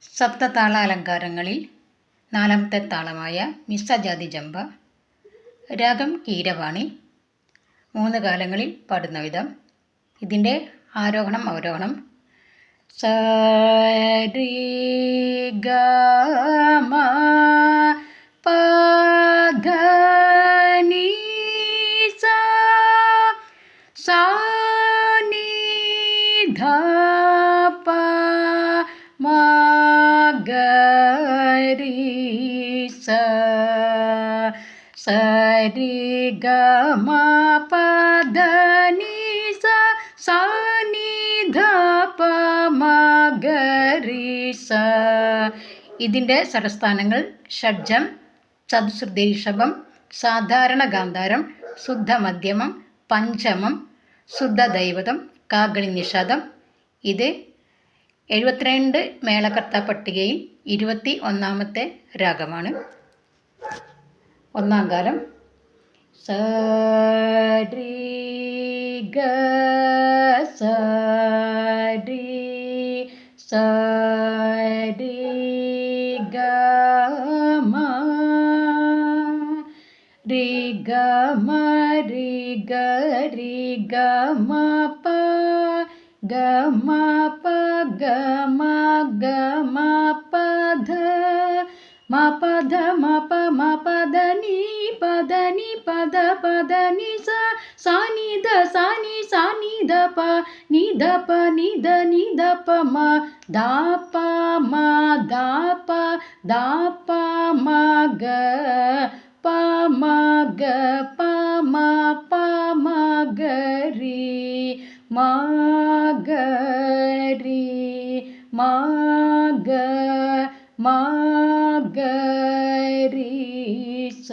സപ്തതാള അലങ്കാരങ്ങളിൽ നാലാമത്തെ താളമായ മിശ്രജാതി ജംബ, രാഗം കീരവാണി, 3 കാലങ്ങളിൽ പാടുന്ന വിധം. ഇതിൻ്റെ ആരോഹണം അവരോഹണം സരി ഗ മ പ ധ നി സ സ നി ധ പ മ ഗ രി സ സരി ഗ മ പ ധ നി സ സ നി ധ പ മ ഗ രി സ. ഇതിൻ്റെ സ്വരസ്ഥാനങ്ങൾ ഷഡ്ജം, ചതുശ്രുതി ഋഷഭം, സാധാരണ ഗാന്ധാരം, ശുദ്ധ മധ്യമം, പഞ്ചമം, ശുദ്ധ ദൈവതം, കാകളി നിഷാദം. ഇത് 72 മേളകർത്ത പട്ടികയിൽ 21ാമത്തെ രാഗമാണ്. 1-ാം കാലം സരി ഗ സരി സരി ഗ മ രി ഗ മ രി ഗ രി ഗ മ പ ഗ മ പ ഗ മ ഗ മ പ ധ മ പ ധ മ പ ധ നി പ ധ നി പ ധ നി സ സ നി ധ ധ പ നി ധ പ നി ധ പ മ ധ പ മ ധ പ മ ഗ പ മ ഗ പ മ ഗ രി മ ഗ രി മ ഗ രി സ.